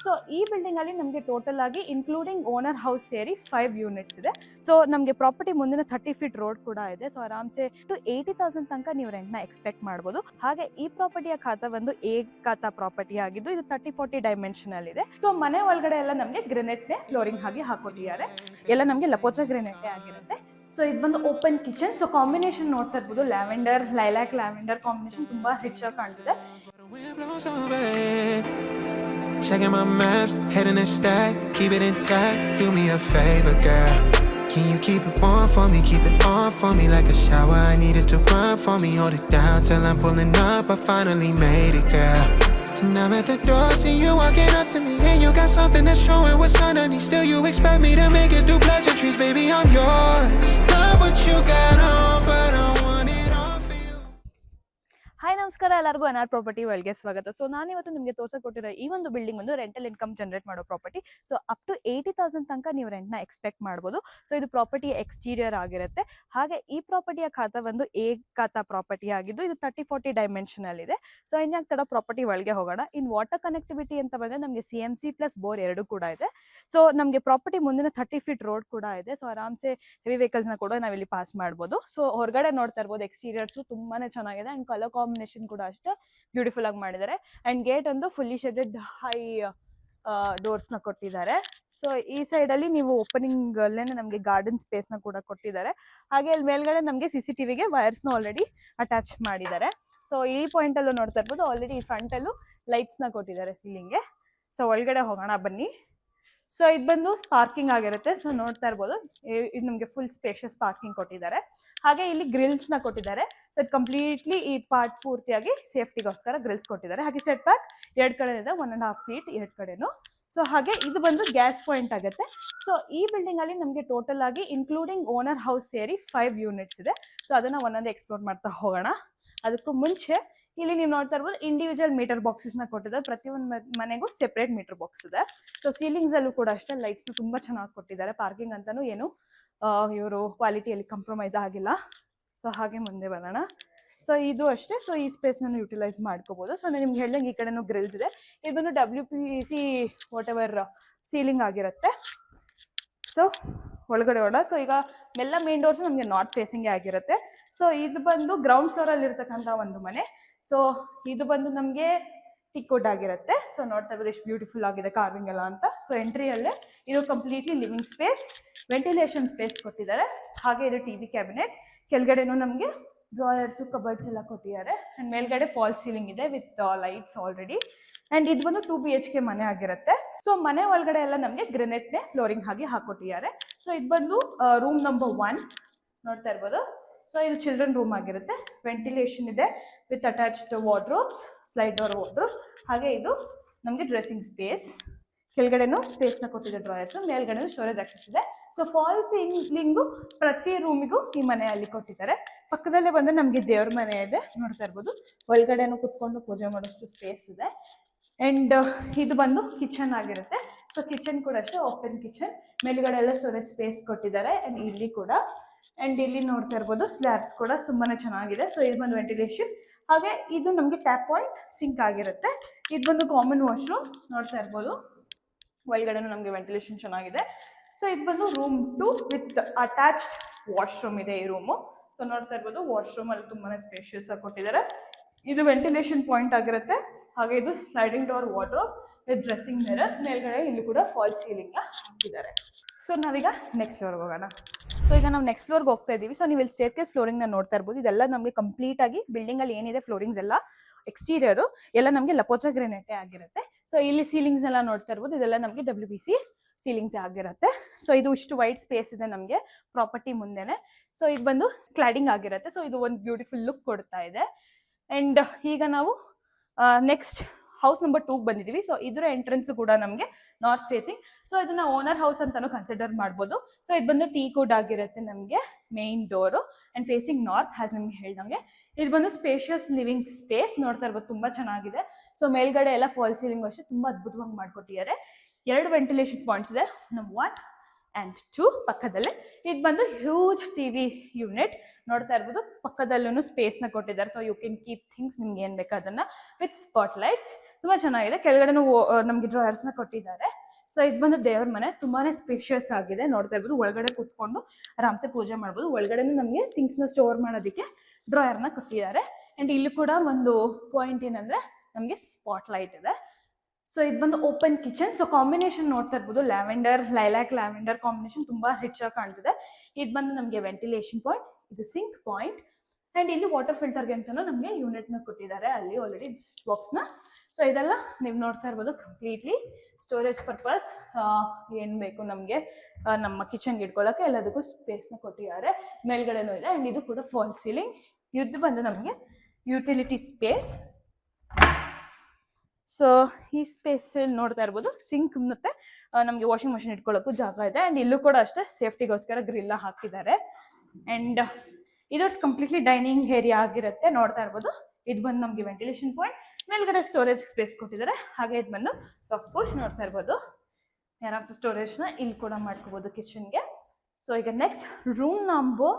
So ಈ building ಅಲ್ಲಿ ನಮಗೆ ಟೋಟಲ್ ಆಗಿ ಇನ್ಕ್ಲೂಡಿಂಗ್ ಓನರ್ ಹೌಸ್ ಸೇರಿ 5 ಯೂನಿಟ್ಸ್ ಇದೆ. ಸೊ ನಮಗೆ ಪ್ರಾಪರ್ಟಿ ಮುಂದಿನ 30 ಫೀಟ್ ರೋಡ್ ಕೂಡ ಇದೆ. ಸೊ ಆರಾಮ್ಸೆ 80,000 ತನಕ ನೀವು ರೆಂಟ್ ನ ಎಕ್ಸ್ಪೆಕ್ಟ್ ಮಾಡಬಹುದು. ಹಾಗೆ ಈ ಪ್ರಾಪರ್ಟಿಯ ಖಾತಾ ಒಂದು ಎ ಖಾತಾ ಪ್ರಾಪರ್ಟಿ ಆಗಿದ್ದು ಇದು 30-40 ಡೈಮೆನ್ಷನ್ ಅಲ್ಲಿ ಇದೆ. ಸೊ ಮನೆ ಒಳಗಡೆ ಎಲ್ಲ ನಮಗೆ ಗ್ರೆನೆಟ್ ನೇ ಫ್ಲೋರಿಂಗ್ ಆಗಿ ಹಾಕೋತಿದ್ದಾರೆ. ಎಲ್ಲ ನಮಗೆ ಲಪೋತ್ರ ಗ್ರೆನೆಟ್ ಆಗಿರುತ್ತೆ. ಸೊ ಇದು ಬಂದು ಓಪನ್ ಕಿಚನ್. ಸೊ ಕಾಂಬಿನೇಷನ್ ನೋಡ್ತಾ ಇರ್ಬೋದು, ಲ್ಯಾವೆಂಡರ್ ಲೈಲಾಕ್ ಲ್ಯಾವೆಂಡರ್ ಕಾಂಬಿನೇಷನ್ ತುಂಬಾ ರಿಚ್ ಆಗಿ ಕಾಣ್ತಿದೆ. Checking my maps, heading a stack, keep it intact. Do me a favor, girl. Can you keep it warm for me, keep it on for me like a shower? I needed to run for me, hold it down till I'm pulling up. I finally made it, girl. And I'm at the door, see you walking up to me, and you got something that's showing what's underneath. Still you expect me to make it do pleasantries, baby I'm yours. Love what you got on, but I want it all for you. Hi ನಮಸ್ಕಾರ, ಎಲ್ಲರಿಗೂ ಅನಾರ್ property ಒಳಗೆ ಸ್ವಾಗತ. So ನಾನು ಇವತ್ತು ನಿಮಗೆ ತೋರಿಸಿಕೊಟ್ಟಿರೋ ಈ ಒಂದು building ಒಂದು ರೆಂಟಲ್ ಇನ್ಕಮ್ ಜನರೇಟ್ ಮಾಡೋ ಪ್ರಾಪರ್ಟಿ. ಸೊ ಅಪ್ ಟು 80,000 ತನಕ ನೀವು ರೆಂಟ್ ನ ಎಕ್ಸ್ಪೆಕ್ಟ್ ಮಾಡಬಹುದು. ಸೊ ಇದು ಪ್ರಾಪರ್ಟಿ ಎಕ್ಸ್ಟೀರಿಯರ್ ಆಗಿರುತ್ತೆ. ಹಾಗೆ ಈ ಪ್ರಾಪರ್ಟಿಯ ಖಾತಾ ಒಂದು ಎ ಖಾತಾ ಪ್ರಾಪರ್ಟಿ ಆಗಿದ್ದು ಇದು 30-40 ಡೈಮೆನ್ಷನ್ ಅಲ್ಲಿ ಇದೆ. ಸೊ ಇನ್ಯಾಕ್ ತಡ ಪ್ರಾಪರ್ಟಿ ಒಳಗೆ ಹೋಗೋಣ. ಇನ್ ವಾಟರ್ ಕನೆಕ್ಟಿವಿಟಿ ಅಂತ ಬಂದ್ರೆ ನಮಗೆ CMC ಪ್ಲಸ್ ಬೋರ್ 2 ಕೂಡ ಇದೆ. ಸೊ ನಮಗೆ ಪ್ರಾಪರ್ಟಿ ಮುಂದಿನ 30 ಫೀಟ್ ರೋಡ್ ಕೂಡ ಇದೆ. ಸೊ ಆರಾಮ್ಸೆ ಹೆವಿ ವೆಹಿಕಲ್ಸ್ ನ ಕೂಡ ನಾವಿಲ್ಲಿ ಪಾಸ್ ಮಾಡಬಹುದು. ಸೊ ಹೊರಗಡೆ ನೋಡ್ತಾ ಇರ್ಬೋದು, ಎಕ್ಸ್ಟೀರಿಯರ್ಸ್ ತುಂಬಾನೇ ಚೆನ್ನಾಗಿದೆ ಅಂಡ್ ಕಲರ್ ಕಾಂಬಿನೇಷನ್ ಕೂಡ ಅಷ್ಟೇ ಬ್ಯೂಟಿಫುಲ್ ಆಗಿ ಮಾಡಿದ್ದಾರೆ. ಅಂಡ್ ಗೇಟ್ ಒಂದು ಫುಲ್ಲಿ ಶೆಡೆಡ್ ಹೈ ಡೋರ್ಸ್ ನ ಕೊಟ್ಟಿದ್ದಾರೆ. ಸೊ ಈ ಸೈಡ್ ಅಲ್ಲಿ ನೀವು ಓಪನಿಂಗ್ ಅಲ್ಲೇನೆ ನಮಗೆ ಗಾರ್ಡನ್ ಸ್ಪೇಸ್ ನ ಕೂಡ ಕೊಟ್ಟಿದ್ದಾರೆ. ಹಾಗೆ ಅಲ್ಲಿ ಮೇಲ್ಗಡೆ ನಮಗೆ CCTV ಗೆ ವೈರ್ಸ್ ನ ಆಲ್ರೆಡಿ ಅಟ್ಯಾಚ್ ಮಾಡಿದ್ದಾರೆ. ಸೊ ಈ ಪಾಯಿಂಟ್ ಅಲ್ಲೂ ನೋಡ್ತಾ ಇರ್ಬೋದು, ಆಲ್ರೆಡಿ ಫ್ರಂಟ್ ಅಲ್ಲೂ ಲೈಟ್ಸ್ ನ ಕೊಟ್ಟಿದ್ದಾರೆ ಸೀಲಿಂಗ್ ಗೆ. ಸೊ ಒಳಗಡೆ ಹೋಗೋಣ ಬನ್ನಿ. ಸೊ ಇದು ಬಂದು ಪಾರ್ಕಿಂಗ್ ಆಗಿರುತ್ತೆ. ಸೊ ನೋಡ್ತಾ ಇರ್ಬೋದು, ಇದು ನಮಗೆ ಫುಲ್ ಸ್ಪೇಷಿಯಸ್ ಪಾರ್ಕಿಂಗ್ ಕೊಟ್ಟಿದ್ದಾರೆ. ಹಾಗೆ ಇಲ್ಲಿ ಗ್ರಿಲ್ಸ್ ನ ಕೊಟ್ಟಿದ್ದಾರೆ. ಸೊ ಕಂಪ್ಲೀಟ್ಲಿ ಈ ಪಾರ್ಟ್ ಪೂರ್ತಿಯಾಗಿ ಸೇಫ್ಟಿಗೋಸ್ಕರ ಗ್ರಿಲ್ಸ್ ಕೊಟ್ಟಿದ್ದಾರೆ. ಹಾಗೆ ಸೆಟ್ ಬ್ಯಾಕ್ 2 ಕಡೆ ಇದೆ, 1.5 ಫೀಟ್ 2 ಕಡೆನು. ಸೊ ಹಾಗೆ ಇದು ಬಂದು ಗ್ಯಾಸ್ ಪಾಯಿಂಟ್ ಆಗುತ್ತೆ. ಸೊ ಈ ಬಿಲ್ಡಿಂಗ್ ಅಲ್ಲಿ ನಮಗೆ ಟೋಟಲ್ ಆಗಿ ಇನ್ಕ್ಲೂಡಿಂಗ್ ಓನರ್ ಹೌಸ್ ಸೇರಿ 5 ಯೂನಿಟ್ಸ್ ಇದೆ. ಸೊ ಅದನ್ನ ಒಂದೊಂದೇ ಎಕ್ಸ್ಪ್ಲೋರ್ ಮಾಡ್ತಾ ಹೋಗೋಣ. ಅದಕ್ಕೂ ಮುಂಚೆ ಇಲ್ಲಿ ನೀವು ನೋಡ್ತಾ ಇರ್ಬೋದು, ಇಂಡಿವಿಜುವಲ್ ಮೀಟರ್ ಬಾಕ್ಸಸ್ ನ ಕೊಟ್ಟಿದ್ದಾರೆ. ಪ್ರತಿಯೊಂದು ಮನೆಗೂ ಸೆಪರೇಟ್ ಮೀಟರ್ ಬಾಕ್ಸ್ ಇದೆ. ಸೊ ಸೀಲಿಂಗ್ಸ್ ಅಲ್ಲೂ ಕೂಡ ಅಷ್ಟೇ ಲೈಟ್ಸ್ ನ ತುಂಬಾ ಚೆನ್ನಾಗಿ ಕೊಟ್ಟಿದ್ದಾರೆ. ಪಾರ್ಕಿಂಗ್ ಅಂತಾನು ಏನು ಇವರು ಕ್ವಾಲಿಟಿಯಲ್ಲಿ ಕಾಂಪ್ರಮೈಸ್ ಆಗಿಲ್ಲ. ಸೊ ಹಾಗೆ ಮುಂದೆ ಬರೋಣ. ಸೊ ಇದು ಅಷ್ಟೇ. ಸೊ ಈ ಸ್ಪೇಸ್ ನಾನು ಯುಟಿಲೈಸ್ ಮಾಡ್ಕೋಬಹುದು. ಸೊ ನಾನು ನಿಮ್ಗೆ ಹೇಳ್ದಂಗೆ ಈ ಕಡೆನೂ ಗ್ರಿಲ್ಸ್ ಇದೆ. ಇದನ್ನು WPC ವಾಟ್ ಎವರ್ ಸೀಲಿಂಗ್ ಆಗಿರುತ್ತೆ. ಸೊ ಒಳಗಡೆ ಹೊಡ. ಸೊ ಈಗ ಎಲ್ಲ ಮೇನ್ ಡೋರ್ಸ್ ನಮಗೆ ನಾರ್ತ್ ಫೇಸಿಂಗ್ ಆಗಿರುತ್ತೆ. ಸೊ ಇದು ಬಂದು ಗ್ರೌಂಡ್ ಫ್ಲೋರ್ ಅಲ್ಲಿ ಇರ್ತಕ್ಕಂಥ ಒಂದು ಮನೆ. ಸೊ ಇದು ಬಂದು ನಮಗೆ ಟಿಕ್ವುಡ್ ಆಗಿರುತ್ತೆ. ಸೊ ನೋಡ್ತಾ ಇರೋದು ಎಷ್ಟು ಬ್ಯೂಟಿಫುಲ್ ಆಗಿದೆ ಕಾರ್ವಿಂಗ್ ಎಲ್ಲ ಅಂತ. ಸೊ ಎಂಟ್ರಿಯಲ್ಲೇ ಇದು completely living space, ventilation space ಕೊಟ್ಟಿದ್ದಾರೆ. ಹಾಗೆ ಇದು TV ಕ್ಯಾಬಿನೆಟ್, ಕೆಳಗಡೆನೂ ನಮಗೆ ಡ್ರಾಯರ್ಸು ಕಬರ್ಡ್ಸ್ ಎಲ್ಲ ಕೊಟ್ಟಿದ್ದಾರೆ. ಅಂಡ್ ಮೇಲ್ಗಡೆ ಫಾಲ್ ಸೀಲಿಂಗ್ ಇದೆ ವಿತ್ ಲೈಟ್ಸ್ ಆಲ್ರೆಡಿ. ಅಂಡ್ ಇದು ಬಂದು 2 BHK ಮನೆ ಆಗಿರುತ್ತೆ. ಸೊ ಮನೆ ಒಳಗಡೆ ಎಲ್ಲ ನಮಗೆ ಗ್ರೆನೆಟ್ ನೇ ಫ್ಲೋರಿಂಗ್ ಆಗಿ ಹಾಕೊಟ್ಟಿದ್ದಾರೆ. ಸೊ ಇದು ಬಂದು ರೂಮ್ ನಂಬರ್ 1 ನೋಡ್ತಾ ಇರ್ಬೋದು. ಸೊ ಇದು ಚಿಲ್ಡ್ರನ್ ರೂಮ್ ಆಗಿರುತ್ತೆ. ವೆಂಟಿಲೇಷನ್ ಇದೆ with attached wardrobes, slide door wardrobe. ಹಾಗೆ ಇದು ನಮಗೆ ಡ್ರೆಸ್ಸಿಂಗ್ ಸ್ಪೇಸ್, ಕೆಳಗಡೆನೂ ಸ್ಪೇಸ್ ನ ಕೊಟ್ಟಿದೆ ಡ್ರಾಯರ್ಸ್, ಮೇಲ್ಗಡೆನೂ ಸ್ಟೋರೇಜ್ ಆಕ್ಸೆಸ್ ಇದೆ. ಸೊ ಫಾಲ್ ಸೀಲಿಂಗು ಪ್ರತಿ ರೂಮಿಗೂ ಈ ಮನೆಯಲ್ಲಿ ಕೊಟ್ಟಿದ್ದಾರೆ. ಪಕ್ಕದಲ್ಲೇ ಬಂದು ನಮಗೆ ದೇವ್ರ ಮನೆ ಇದೆ ನೋಡ್ತಾ ಇರ್ಬೋದು. ಒಳಗಡೆನೂ ಕುತ್ಕೊಂಡು ಪೂಜೆ ಮಾಡೋಷ್ಟು ಸ್ಪೇಸ್ ಇದೆ. ಅಂಡ್ ಇದು ಬಂದು ಕಿಚನ್ ಆಗಿರುತ್ತೆ. ಸೊ ಕಿಚನ್ ಕೂಡ ಅಷ್ಟೇ ಓಪನ್ ಕಿಚನ್, ಮೇಲ್ಗಡೆ ಎಲ್ಲ ಸ್ಟೋರೇಜ್ ಸ್ಪೇಸ್ ಕೊಟ್ಟಿದ್ದಾರೆ. ಅಂಡ್ ಇಲ್ಲಿ ಕೂಡ ಅಂಡ್ ಇಲ್ಲಿ ನೋಡ್ತಾ ಇರ್ಬೋದು ಸ್ಲ್ಯಾಬ್ಸ್ ಕೂಡ ತುಂಬಾನೇ ಚೆನ್ನಾಗಿದೆ. ಸೊ ಇದು ಬಂದು ವೆಂಟಿಲೇಷನ್. ಹಾಗೆ ಇದು ನಮಗೆ ಟ್ಯಾಪ್ ಪಾಯಿಂಟ್ ಸಿಂಕ್ ಆಗಿರುತ್ತೆ. ಇದು ಬಂದು ಕಾಮನ್ ವಾಶ್ರೂಮ್ ನೋಡ್ತಾ ಇರ್ಬೋದು. ಒಳಗಡೆನೂ ನಮಗೆ ವೆಂಟಿಲೇಷನ್ ಚೆನ್ನಾಗಿದೆ. ಸೊ ಇದು ಬಂದು ರೂಮ್ 2 ವಿತ್ ಅಟ್ಯಾಚ್ಡ್ ವಾಶ್ರೂಮ್ ಇದೆ ಈ ರೂಮು. ಸೊ ನೋಡ್ತಾ ಇರ್ಬೋದು, ವಾಶ್ರೂಮ್ ಅಲ್ಲಿ ತುಂಬಾನೇ ಸ್ಪೇಷಿಯಸ್ ಆಗಿ ಕೊಟ್ಟಿದ್ದಾರೆ. ಇದು ವೆಂಟಿಲೇಷನ್ ಪಾಯಿಂಟ್ ಆಗಿರುತ್ತೆ. ಹಾಗೆ ಇದು sliding door wardrobe with dressing mirror, ಮೇಲ್ಗಡೆ ಇಲ್ಲಿ ಕೂಡ ಫಾಲ್ ಸೀಲಿಂಗ್ ಹಾಕಿದ್ದಾರೆ. ಸೊ ನಾವೀಗ ನೆಕ್ಸ್ಟ್ ಫ್ಲೋರ್ಗೆ ಹೋಗೋಣ. ಸೊ ಈಗ ನಾವು ನೆಕ್ಸ್ಟ್ ಫ್ಲೋರ್ಗೆ ಹೋಗ್ತಾ ಇದೀವಿ. ಸೊ ನೀವು ಇಲ್ಲಿ ಸ್ಟೇರ್ಕೇಸ್ ಫ್ಲೋರಿಂಗ್ ನ ನೋಡ್ತಾ ಇರ್ಬೋದು. ಇದೆಲ್ಲ ನಮಗೆ ಕಂಪ್ಲೀಟ್ ಆಗಿ ಬಿಲ್ಡಿಂಗ್ ಅಲ್ಲಿ ಏನಿದೆ ಫ್ಲೋರಿಂಗ್ಸ್ ಎಲ್ಲ ಎಕ್ಸ್ಟೀರಿಯರ್ ಎಲ್ಲ ನಮಗೆ ಲಪೋತ್ರ ಗ್ರೆನೆಟೇ ಆಗಿರುತ್ತೆ. ಸೊ ಇಲ್ಲಿ ಸೀಲಿಂಗ್ಸ್ ಎಲ್ಲ ನೋಡ್ತಾ ಇರ್ಬೋದು, ಇದೆಲ್ಲ ನಮಗೆ WPC ಸೀಲಿಂಗ್ಸ್ ಆಗಿರುತ್ತೆ. ಸೊ ಇದು ಇಷ್ಟು ವೈಡ್ ಸ್ಪೇಸ್ ಇದೆ ನಮಗೆ ಪ್ರಾಪರ್ಟಿ ಮುಂದೆನೆ. ಸೊ ಇದು ಬಂದು ಕ್ಲಾಡಿಂಗ್ ಆಗಿರುತ್ತೆ. ಸೊ ಇದು ಒಂದು ಬ್ಯೂಟಿಫುಲ್ ಲುಕ್ ಕೊಡ್ತಾ ಇದೆ. ಅಂಡ್ ಈಗ ನಾವು ನೆಕ್ಸ್ಟ್ ಹೌಸ್ ನಂಬರ್ 2 ಬಂದಿದ್ದೀವಿ. ಸೊ ಇದರ ಎಂಟ್ರೆನ್ಸ್ ಕೂಡ ನಮಗೆ ನಾರ್ತ್ ಫೇಸಿಂಗ್. ಸೊ ಇದನ್ನ ಓನರ್ ಹೌಸ್ ಅಂತಾನು ಕನ್ಸಿಡರ್ ಮಾಡ್ಬೋದು. ಸೊ ಇದು ಬಂದು ಟೀಕ್ವುಡ್ ಆಗಿರುತ್ತೆ ನಮಗೆ main door and facing north has ನಿಮ್ಗೆ ಹೇಳ್ದಂಗೆ. ಇದು ಬಂದು ಸ್ಪೇಷಿಯಸ್ ಲಿವಿಂಗ್ ಸ್ಪೇಸ್ ನೋಡ್ತಾ ಇರ್ಬೋದು, ತುಂಬಾ ಚೆನ್ನಾಗಿದೆ. ಸೊ ಮೇಲ್ಗಡೆ ಎಲ್ಲ ಫಾಲ್ ಸೀಲಿಂಗ್ ಅಷ್ಟೇ ತುಂಬಾ ಅದ್ಭುತವಾಗಿ ಮಾಡ್ಕೊಟ್ಟಿದ್ದಾರೆ. 2 ವೆಂಟಿಲೇಷನ್ ಪಾಯಿಂಟ್ಸ್ ಇದೆ, ನಂಬರ್ 1 ಆ್ಯಂಡ್ 2 ಪಕ್ಕದಲ್ಲೇ ಇದು ಬಂದು ಹ್ಯೂಜ್ ಟಿವಿ ಯೂನಿಟ್ ನೋಡ್ತಾ ಇರ್ಬೋದು. ಪಕ್ಕದಲ್ಲೂ ಸ್ಪೇಸ್ನ ಕೊಟ್ಟಿದ್ದಾರೆ, so you can keep things ನಿಮ್ಗೆ ಏನು ಬೇಕು ಅದನ್ನ ವಿತ್ ಸ್ಪಾಟ್ ಲೈಟ್ಸ್. ತುಂಬ ಚೆನ್ನಾಗಿದೆ. ಕೆಳಗಡೆನೂ ನಮಗೆ ಡ್ರಾಯರ್ಸ್ನ ಕೊಟ್ಟಿದ್ದಾರೆ. ಸೊ ಇದು ಬಂದು ದೇವ್ರ ಮನೆ, ತುಂಬಾನೇ ಸ್ಪೇಷಿಯಸ್ ಆಗಿದೆ. ನೋಡ್ತಾ ಇರ್ಬೋದು, ಒಳಗಡೆ ಕೂತ್ಕೊಂಡು ಆರಾಮ್ಸೆ ಪೂಜೆ ಮಾಡ್ಬೋದು. ಒಳಗಡೆನೂ ನಮಗೆ ಥಿಂಗ್ಸ್ನ ಸ್ಟೋರ್ ಮಾಡೋದಕ್ಕೆ ಡ್ರಾಯರ್ನ ಕೊಟ್ಟಿದ್ದಾರೆ. ಆ್ಯಂಡ್ ಇಲ್ಲಿ ಕೂಡ ಒಂದು ಪಾಯಿಂಟ್ ಏನಂದ್ರೆ ನಮಗೆ ಸ್ಪಾಟ್ ಲೈಟ್ ಇದೆ. ಸೊ ಇದು ಬಂದು ಓಪನ್ ಕಿಚನ್. ಸೊ ಕಾಂಬಿನೇಷನ್ ನೋಡ್ತಾ ಇರ್ಬೋದು, ಲ್ಯಾವೆಂಡರ್ ಲೈಲಾಕ್ ಲ್ಯಾವೆಂಡರ್ ಕಾಂಬಿನೇಷನ್ ತುಂಬಾ ರಿಚ್ ಆಗಿ ಕಾಣ್ತಿದೆ. ಇದು ಬಂದು ನಮಗೆ ವೆಂಟಿಲೇಷನ್ ಪಾಯಿಂಟ್, ಇದು ಸಿಂಕ್ ಪಾಯಿಂಟ್. ಆ್ಯಂಡ್ ಇಲ್ಲಿ ವಾಟರ್ ಫಿಲ್ಟರ್ಗೆ ಅಂತಲೂ ನಮಗೆ ಯೂನಿಟ್ನ ಕೊಟ್ಟಿದ್ದಾರೆ ಅಲ್ಲಿ ಆಲ್ರೆಡಿ ಬಾಕ್ಸ್ನ. ಸೊ ಇದೆಲ್ಲ ನೀವು ನೋಡ್ತಾ ಇರ್ಬೋದು ಕಂಪ್ಲೀಟ್ಲಿ ಸ್ಟೋರೇಜ್ ಪರ್ಪಸ್. ಏನು ಬೇಕು ನಮಗೆ ನಮ್ಮ ಕಿಚನ್ಗೆ ಇಟ್ಕೊಳ್ಳೋಕೆ ಎಲ್ಲದಕ್ಕೂ ಸ್ಪೇಸ್ನ ಕೊಟ್ಟಿದ್ದಾರೆ. ಮೇಲ್ಗಡೆನೂ ಇದೆ. ಆ್ಯಂಡ್ ಇದು ಕೂಡ ಫಾಲ್ ಸೀಲಿಂಗ್. ಇದು ಬಂದು ನಮಗೆ ಯುಟಿಲಿಟಿ ಸ್ಪೇಸ್. ಸೊ ಈ ಸ್ಪೇಸ್ ನೋಡ್ತಾ ಇರ್ಬೋದು, ಸಿಂಕ್ ಮತ್ತೆ ನಮಗೆ ವಾಷಿಂಗ್ ಮಷಿನ್ ಇಟ್ಕೊಳ್ಳೋಕ್ಕೂ ಜಾಗ ಇದೆ. ಆ್ಯಂಡ್ ಇಲ್ಲೂ ಕೂಡ ಅಷ್ಟೇ ಸೇಫ್ಟಿಗೋಸ್ಕರ ಗ್ರಿಲ್ಲ ಹಾಕಿದ್ದಾರೆ. ಆ್ಯಂಡ್ ಇದು ಕಂಪ್ಲೀಟ್ಲಿ ಡೈನಿಂಗ್ ಏರಿಯಾ ಆಗಿರುತ್ತೆ. ನೋಡ್ತಾ ಇರ್ಬೋದು, ಇದು ಬಂದು ನಮಗೆ ವೆಂಟಿಲೇಷನ್ ಪಾಯಿಂಟ್, ಮೇಲ್ಗಡೆ ಸ್ಟೋರೇಜ್ ಸ್ಪೇಸ್ ಕೊಟ್ಟಿದ್ದಾರೆ. ಹಾಗೆ ಇದು ಬಂದು ಸಾಫ್ಟ್ ಪುಷ್ ನೋಡ್ತಾ ಇರ್ಬೋದು, ಆರಾಮ್ಸೆ ಸ್ಟೋರೇಜ್ನ ಇಲ್ಲಿ ಕೂಡ ಮಾಡ್ಕೋಬೋದು ಕಿಚನ್ಗೆ. ಸೊ ಈಗ ನೆಕ್ಸ್ಟ್ ರೂಮ್ ನಂಬರ್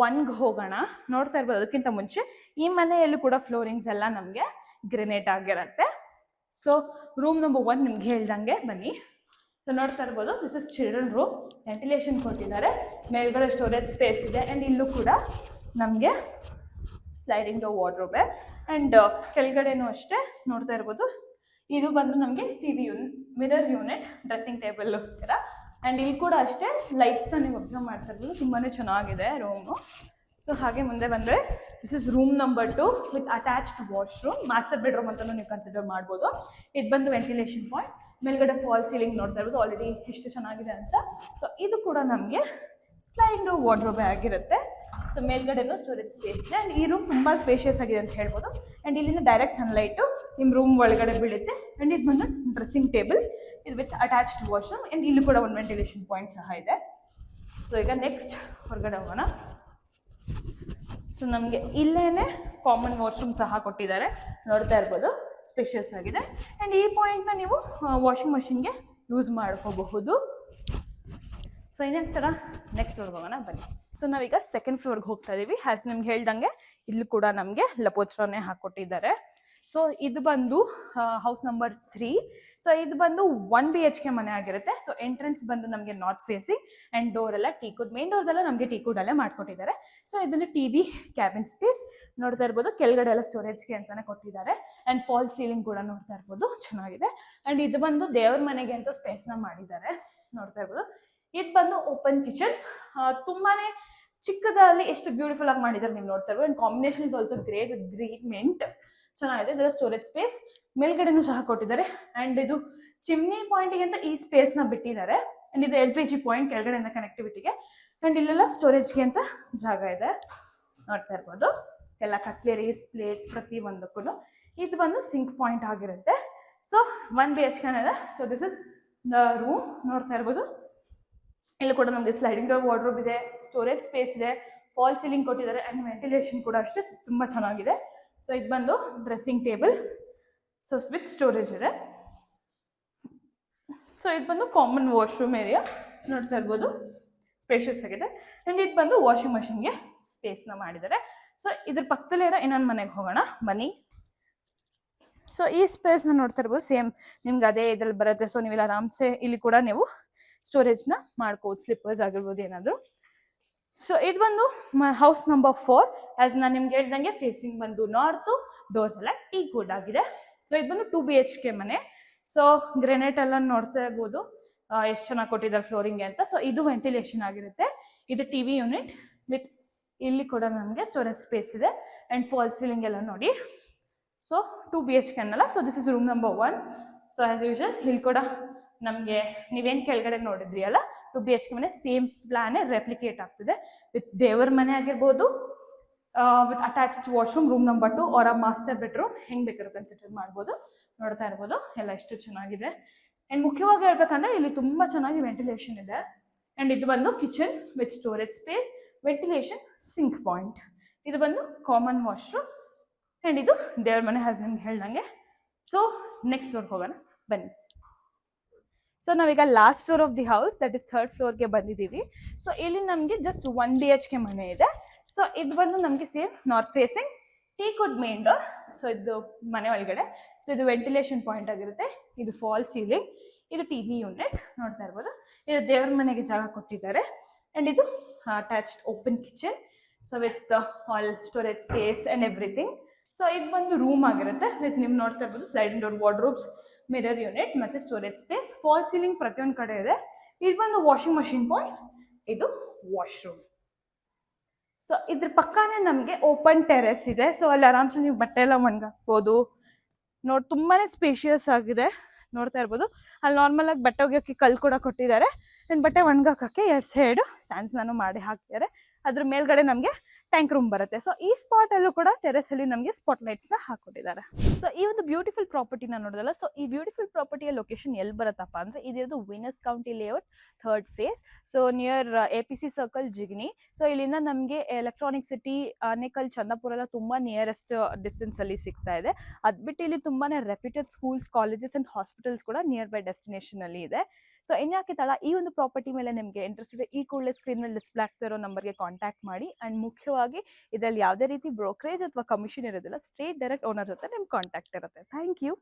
1ಗೆ ಹೋಗೋಣ. ನೋಡ್ತಾ ಇರ್ಬೋದು, ಅದಕ್ಕಿಂತ ಮುಂಚೆ ಈ ಮನೆಯಲ್ಲೂ ಕೂಡ ಫ್ಲೋರಿಂಗ್ಸ್ ಎಲ್ಲ ನಮಗೆ ಗ್ರೆನೇಟ್ ಆಗಿರುತ್ತೆ. ಸೊ ರೂಮ್ ನಂಬರ್ 1 ನಿಮ್ಗೆ ಹೇಳ್ದಂಗೆ ಬನ್ನಿ. ಸೊ ನೋಡ್ತಾ ಇರ್ಬೋದು, this is children room. Ventilation ಕೊಟ್ಟಿದ್ದಾರೆ, ಮೇಲ್ಗಡೆ ಸ್ಟೋರೇಜ್ ಸ್ಪೇಸ್ ಇದೆ. ಆ್ಯಂಡ್ ಇಲ್ಲೂ ಕೂಡ ನಮಗೆ ಸ್ಲೈಡಿಂಗ್ ಡೋರ್ ವಾರ್ಡ್ರೋಬ್. ಆ್ಯಂಡ್ ಕೆಳಗಡೆನೂ ಅಷ್ಟೇ ನೋಡ್ತಾ ಇರ್ಬೋದು, ಇದು ಬಂದು ನಮಗೆ ಟಿವಿ ಮಿರರ್ ಯೂನಿಟ್, ಡ್ರೆಸ್ಸಿಂಗ್ ಟೇಬಲ್ಗೋಸ್ಕರ. ಆ್ಯಂಡ್ ಇಲ್ಲಿ ಕೂಡ ಅಷ್ಟೇ ಲೈಟ್ಸ್ನ ನೀವು ಅಬ್ಸರ್ವ್ ಮಾಡ್ತಾ ಇರ್ಬೋದು, ತುಂಬಾ ಚೆನ್ನಾಗಿದೆ ರೂಮು. ಸೊ ಹಾಗೆ ಮುಂದೆ ಬಂದರೆ this is room number 2 with attached washroom, master bedroom ಅಂತಲೂ ನೀವು ಕನ್ಸಿಡರ್ ಮಾಡ್ಬೋದು. ಇದು ಬಂದು ವೆಂಟಿಲೇಷನ್ ಪಾಯಿಂಟ್, ಮೇಲ್ಗಡೆ ಫಾಲ್ ಸೀಲಿಂಗ್ ನೋಡ್ತಾ ಇರ್ಬೋದು ಆಲ್ರೆಡಿ ಎಷ್ಟು ಚೆನ್ನಾಗಿದೆ ಅಂತ. ಸೊ ಇದು ಕೂಡ ನಮಗೆ ಸ್ಲೈಡಿಂಗ್ ಡೋರ್ ವಾರ್ಡ್ರೋಬ್ ಆಗಿರುತ್ತೆ. ಸೊ ಮೇಲ್ಗಡೆನೂ ಸ್ಟೋರೇಜ್ ಸ್ಪೇಸ್ ಇದೆ. ಆ್ಯಂಡ್ ಈ ರೂಮ್ ತುಂಬ ಸ್ಪೇಷಿಯಸ್ ಆಗಿದೆ ಅಂತ ಹೇಳ್ಬೋದು. ಆ್ಯಂಡ್ ಇಲ್ಲಿಂದ ಡೈರೆಕ್ಟ್ ಸನ್ಲೈಟು ನಿಮ್ಮ ರೂಮ್ ಒಳಗಡೆ ಬೀಳುತ್ತೆ. ಆ್ಯಂಡ್ ಇದು ಬಂದು ಡ್ರೆಸ್ಸಿಂಗ್ ಟೇಬಲ್, ಇದು ವಿತ್ ಅಟ್ಯಾಚ್ಡ್ ವಾಶ್ರೂಮ್. ಆ್ಯಂಡ್ ಇಲ್ಲಿ ಕೂಡ ಒಂದು ವೆಂಟಿಲೇಷನ್ ಪಾಯಿಂಟ್ ಸಹ ಇದೆ. ಸೊ ಈಗ ನೆಕ್ಸ್ಟ್ ಹೊರಗಡೆ ಹೋಗೋಣ. ಸೊ ನಮಗೆ ಇಲ್ಲೇನೆ ಕಾಮನ್ ವಾಶ್ರೂಮ್ ಸಹ ಕೊಟ್ಟಿದ್ದಾರೆ, ನೋಡ್ತಾ ಇರ್ಬೋದು ಸ್ಪೇಷಿಯಸ್ ಆಗಿದೆ. ಆ್ಯಂಡ್ ಈ ಪಾಯಿಂಟ್ನ ನೀವು ವಾಷಿಂಗ್ ಮಷಿನ್ಗೆ ಯೂಸ್ ಮಾಡ್ಕೋಬಹುದು. ಸೊ ಇನ್ನೇನು ಥರ ನೆಕ್ಸ್ಟ್ ಫ್ಲೋರ್ಗೆ ಹೋಗೋಣ ಬನ್ನಿ. ಸೊ ನಾವೀಗ ಸೆಕೆಂಡ್ ಫ್ಲೋರ್ಗೆ ಹೋಗ್ತಾ ಇದ್ದೀವಿ. ಹ್ಯಾಸ್ ನಿಮ್ಗೆ ಹೇಳ್ದಂಗೆ ಇಲ್ಲೂ ಕೂಡ ನಮಗೆ ಲಪೋತ್ರನೇ ಹಾಕ್ಕೊಟ್ಟಿದ್ದಾರೆ. ಸೊ ಇದು ಬಂದು ಹೌಸ್ ನಂಬರ್ 3. ಸೊ ಇದು ಬಂದು 1 BHK ಮನೆ ಆಗಿರುತ್ತೆ. ಸೊ ಎಂಟ್ರೆನ್ಸ್ ಬಂದು ನಮಗೆ ನಾರ್ತ್ ಫೇಸಿಂಗ್. ಆ್ಯಂಡ್ ಡೋರ್ ಎಲ್ಲ ಟೀಕುಡ್, ಮೇನ್ ಡೋರ್ಸ್ ಎಲ್ಲ ನಮಗೆ ಟೀಕುಡಲ್ಲೇ ಮಾಡ್ಕೊಟ್ಟಿದ್ದಾರೆ. ಸೊ ಇದನ್ನು ಟಿವಿ ಕ್ಯಾಬಿನ್ ಸ್ಪೇಸ್ ನೋಡ್ತಾ ಇರ್ಬೋದು, ಕೆಳಗಡೆ ಎಲ್ಲ ಸ್ಟೋರೇಜ್ಗೆ ಅಂತಾನೆ ಕೊಟ್ಟಿದ್ದಾರೆ. ಆ್ಯಂಡ್ ಫಾಲ್ ಸೀಲಿಂಗ್ ಕೂಡ ನೋಡ್ತಾ ಇರ್ಬೋದು ಚೆನ್ನಾಗಿದೆ. ಆ್ಯಂಡ್ ಇದು ಬಂದು ದೇವ್ರ ಮನೆಗೆ ಅಂತ ಸ್ಪೇಸ್ನ ಮಾಡಿದ್ದಾರೆ, ನೋಡ್ತಾ ಇರ್ಬೋದು. ಇದು ಬಂದು ಓಪನ್ ಕಿಚನ್, ತುಂಬಾನೇ ಚಿಕ್ಕದಲ್ಲಿ ಎಷ್ಟು ಬ್ಯೂಟಿಫುಲ್ ಆಗಿ ಮಾಡಿದ್ದಾರೆ ನೀವು ನೋಡ್ತಾ ಇರ್ಬೋದು. And combination is also great with green mint, ಚೆನ್ನಾಗಿದೆ. ಇದರ ಸ್ಟೋರೇಜ್ ಸ್ಪೇಸ್ ಮೇಲ್ಗಡೆನೂ ಸಹ ಕೊಟ್ಟಿದ್ದಾರೆ. ಆ್ಯಂಡ್ ಇದು ಚಿಮ್ನಿ ಪಾಯಿಂಟಿಗೆ ಅಂತ ಈ ಸ್ಪೇಸ್ನ ಬಿಟ್ಟಿದ್ದಾರೆ. ಆ್ಯಂಡ್ ಇದು LPG ಪಾಯಿಂಟ್ ಕೆಳಗಡೆಯಿಂದ ಕನೆಕ್ಟಿವಿಟಿಗೆ. ಆ್ಯಂಡ್ ಇಲ್ಲೆಲ್ಲ ಸ್ಟೋರೇಜ್ಗೆ ಅಂತ ಜಾಗ ಇದೆ, ನೋಡ್ತಾ ಇರ್ಬೋದು. ಎಲ್ಲ ಕಟ್ಲೆರೀಸ್ ಪ್ಲೇಟ್ಸ್ ಪ್ರತಿಯೊಂದಕ್ಕೂ. ಇದು ಬಂದು ಸಿಂಕ್ ಪಾಯಿಂಟ್ ಆಗಿರುತ್ತೆ. ಸೊ 1 BHK ಇದೆ. So this is the room, ನೋಡ್ತಾ ಇರ್ಬೋದು. ಇಲ್ಲಿ ಕೂಡ ನಮಗೆ ಸ್ಲೈಡಿಂಗ್ ಡೋರ್ ವಾರ್ಡ್ರೋಬ್ ಇದೆ, ಸ್ಟೋರೇಜ್ ಸ್ಪೇಸ್ ಇದೆ, ಫಾಲ್ ಸೀಲಿಂಗ್ ಕೊಟ್ಟಿದ್ದಾರೆ. ಆ್ಯಂಡ್ ವೆಂಟಿಲೇಷನ್ ಕೂಡ ಅಷ್ಟೇ ತುಂಬ ಚೆನ್ನಾಗಿದೆ. ಸೊ ಇದು ಬಂದು dressing table, so with storage ಇದೆ. ಸೊ ಇದು ಬಂದು ಕಾಮನ್ ವಾಶ್ರೂಮ್ ಏರಿಯಾ, ನೋಡ್ತಾ ಇರ್ಬೋದು ಸ್ಪೇಷಿಯಸ್ ಆಗಿದೆ. ಆ್ಯಂಡ್ ಇದು ಬಂದು ವಾಷಿಂಗ್ ಮಷಿನ್ಗೆ ಸ್ಪೇಸ್ನ ಮಾಡಿದ್ದಾರೆ. ಸೊ ಇದ್ರ ಪಕ್ಕದಲ್ಲೇ ಇರೋ ಇನ್ನೊಂದು ಮನೆಗೆ ಹೋಗೋಣ ಬನ್ನಿ. ಸೊ ಈ ಸ್ಪೇಸ್ನ ನೋಡ್ತಾ ಇರ್ಬೋದು, ಸೇಮ್ ನಿಮ್ಗೆ ಅದೇ ಇದ್ರಲ್ಲಿ ಬರುತ್ತೆ. ಸೊ ನೀವು ಆರಾಮ್ಸೆ ಇಲ್ಲಿ ಕೂಡ ನೀವು ಸ್ಟೋರೇಜ್ನ ಮಾಡ್ಕೋದು, ಸ್ಲಿಪ್ಪರ್ಸ್ ಆಗಿರ್ಬೋದು ಏನಾದರೂ. ಸೊ ಇದು ಬಂದು ಹೌಸ್ ನಂಬರ್ 4. ಆಸ್ ನಾನು ನಿಮ್ಗೆ ಹೇಳ್ದಂಗೆ ಫೇಸಿಂಗ್ ಬಂದು ನಾರ್ತು, ಡೋರ್ಸ್ ಎಲ್ಲ ಟೀಕುಡ್ ಆಗಿದೆ. ಸೊ ಇದು ಬಂದು 2 BHK ಮನೆ. ಸೊ ಗ್ರೆನೇಟ್ ಎಲ್ಲ ನೋಡ್ತಾ ಇರ್ಬೋದು ಎಷ್ಟು ಚೆನ್ನಾಗಿ ಕೊಟ್ಟಿದ್ದಾರೆ ಫ್ಲೋರಿಂಗ್ಗೆ ಅಂತ. ಸೊ ಇದು ವೆಂಟಿಲೇಷನ್ ಆಗಿರುತ್ತೆ. ಇದು ಟಿವಿ ಯೂನಿಟ್ ವಿತ್ ಇಲ್ಲಿ ಕೂಡ ನಮಗೆ ಸ್ಟೋರೇಜ್ ಸ್ಪೇಸ್ ಇದೆ. ಆ್ಯಂಡ್ ಫಾಲ್ ಸೀಲಿಂಗ್ ಎಲ್ಲ ನೋಡಿ. ಸೊ 2 BHK ಅನ್ನಲ್ಲ. So this is room number 1. So as usual ಇಲ್ಲಿ ಕೂಡ ನಮಗೆ ನೀವೇನು ಕೆಳಗಡೆ ನೋಡಿದ್ರಿ ಅಲ್ಲ 2 BHK ಮನೆ, ಸೇಮ್ ಪ್ಲಾನೇ ರೆಪ್ಲಿಕೇಟ್ ಆಗ್ತಿದೆ. ವಿತ್ ದೇವರ ಮನೆ ಆಗಿರ್ಬೋದು, with attached washroom, room number 2 or master bedroom, ಹೆಂಗೆ ಬೇಕಾದ್ರೂ ಕನ್ಸಿಡರ್ ಮಾಡ್ಬೋದು. ನೋಡ್ತಾ ಇರ್ಬೋದು ಎಲ್ಲ ಎಷ್ಟು ಚೆನ್ನಾಗಿದೆ. ಆ್ಯಂಡ್ ಮುಖ್ಯವಾಗಿ ಹೇಳ್ಬೇಕಂದ್ರೆ ಇಲ್ಲಿ ತುಂಬ ಚೆನ್ನಾಗಿ ವೆಂಟಿಲೇಷನ್ ಇದೆ. ಆ್ಯಂಡ್ ಇದು ಬಂದು kitchen with storage space, ventilation, sink point. ಇದು ಬಂದು ಕಾಮನ್ ವಾಶ್ರೂಮ್. ಆ್ಯಂಡ್ ಇದು ದೇವ್ರ ಮನೆ ಹ್ಯಾಸ್ ನಿಮ್ಗೆ ಹೇಳ್ದಂಗೆ. ಸೊ ನೆಕ್ಸ್ಟ್ ಫ್ಲೋರ್ಗೆ ಹೋಗೋಣ ಬನ್ನಿ. ಸೊ ನಾವೀಗ last floor of the house that is third ಫ್ಲೋರ್ಗೆ ಬಂದಿದ್ದೀವಿ. ಸೊ ಇಲ್ಲಿ ನಮಗೆ ಜಸ್ಟ್ 1 BHK ಮನೆ ಇದೆ. ಸೊ ಇದು ಬಂದು ನಮಗೆ same north facing ಟೀಕುಡ್ main door. So ಇದು ಮನೆ ಒಳಗಡೆ. ಸೊ ಇದು ವೆಂಟಿಲೇಷನ್ ಪಾಯಿಂಟ್ ಆಗಿರುತ್ತೆ. ಇದು ಫಾಲ್ ಸೀಲಿಂಗ್, ಇದು ಟಿವಿ ಯೂನಿಟ್ ನೋಡ್ತಾ ಇರ್ಬೋದು. ಇದು ದೇವ್ರ ಮನೆಗೆ ಜಾಗ ಕೊಟ್ಟಿದ್ದಾರೆ. ಆ್ಯಂಡ್ ಇದು attached open kitchen, so with all storage space and everything. So ಇದು ಬಂದು ರೂಮ್ ಆಗಿರುತ್ತೆ ವಿತ್ ನೀವು ನೋಡ್ತಾ ಇರ್ಬೋದು sliding door, wardrobes, mirror unit ಮತ್ತು ಸ್ಟೋರೇಜ್ ಸ್ಪೇಸ್. ಫಾಲ್ ಸೀಲಿಂಗ್ ಪ್ರತಿಯೊಂದು ಕಡೆ ಇದೆ. ಇದು ಬಂದು ವಾಷಿಂಗ್ ಮಷಿನ್ ಪಾಯಿಂಟ್, ಇದು ವಾಶ್ರೂಮ್. ಸೊ ಇದ್ರ ಪಕ್ಕನೇ ನಮಗೆ ಓಪನ್ ಟೆರೆಸ್ ಇದೆ. ಸೊ ಅಲ್ಲಿ ಆರಾಮ್ಸೆ ನೀವು ಬಟ್ಟೆ ಎಲ್ಲ ಒಣಗಾಕ್ಬೋದು. ತುಂಬಾನೇ ಸ್ಪೇಷಿಯಸ್ ಆಗಿದೆ, ನೋಡ್ತಾ ಇರ್ಬೋದು. ಅಲ್ಲಿ ನಾರ್ಮಲ್ ಆಗಿ ಬಟ್ಟೆ ಒಗೆಯೋಕ್ಕೆ ಕಲ್ಲು ಕೂಡ ಕೊಟ್ಟಿದ್ದಾರೆ. ಆ್ಯಂಡ್ ಬಟ್ಟೆ ಒಣಗಾಕಕ್ಕೆ 2 ಸೈಡು ಸ್ಟ್ಯಾಂಡ್ಸ್ ನಾನು ಮಾಡಿ ಹಾಕ್ತಿದ್ದಾರೆ. ಅದ್ರ ಮೇಲ್ಗಡೆ ನಮಗೆ ಟ್ಯಾಂಕ್ ರೂಮ್ ಬರುತ್ತೆ. ಸೊ ಈ ಸ್ಪಾಟ್ ಅಲ್ಲೂ ಕೂಡ ಟೆರೆಸ್ ಅಲ್ಲಿ ನಮಗೆ ಸ್ಪಾಟ್ ಲೈಟ್ಸ್ ನ ಹಾಕೊಂಡಿದ್ದಾರೆ. ಸೊ ಈ ಒಂದು ಬ್ಯೂಟಿಫುಲ್ ಪ್ರಾಪರ್ಟಿನ ನೋಡಿದಲ್ಲ. ಸೊ ಈ ಬ್ಯೂಟಿಫುಲ್ ಪ್ರಾಪರ್ಟಿಯ ಲೊಕೇಶನ್ ಎಲ್ಲಿ ಬರುತ್ತಪ್ಪ ಅಂದ್ರೆ ಇದಿರೋದು Venus County layout, third phase. So near APC circle, Jigani. So ಇಲ್ಲಿಂದ ನಮಗೆ ಎಲೆಕ್ಟ್ರಾನಿಕ್ ಸಿಟಿ, ಆನೇಕಲ್, ಚಂದಾಪುರ ಎಲ್ಲ ತುಂಬಾ ನಿಯರೆಸ್ಟ್ ಡಿಸ್ಟೆನ್ಸ್ ಅಲ್ಲಿ ಸಿಗ್ತಾ ಇದೆ. ಅದ್ ಬಿಟ್ಟು ಇಲ್ಲಿ ತುಂಬಾನೇ reputed schools, colleges and hospitals ಕೂಡ ನಿಯರ್ ಬೈ ಡೆಸ್ಟಿನೇಷನ್ ಅಲ್ಲಿ ಇದೆ. ಸೊ ಇನ್ಯಾಕೆ ತಡ, ಈ ಒಂದು ಪ್ರಾಪರ್ಟಿ ಮೇಲೆ ನಿಮಗೆ ಇಂಟ್ರೆಸ್ಟ್ ಇದೆ, ಈ ಕೂಡಲೇ ಸ್ಕ್ರೀನ್ ಮೇಲೆ ಡಿಸ್ಪ್ಲೇ ಆಗ್ತಾ ಇರೋ ನಂಬರ್ಗೆ ಕಾಂಟ್ಯಾಕ್ಟ್ ಮಾಡಿ. ಅಂಡ್ ಮುಖ್ಯವಾಗಿ ಇದರಲ್ಲಿ ಯಾವುದೇ ರೀತಿ ಬ್ರೋಕರೇಜ್ ಅಥವಾ ಕಮಿಷನ್ ಇರೋದಿಲ್ಲ. ಸ್ಟ್ರೇಟ್ ಡೈರೆಕ್ಟ್ ಓನರ್ ಜೊತೆ ನಿಮ್ಗೆ ಕಾಂಟ್ಯಾಕ್ಟ್ ಇರುತ್ತೆ. Thank you.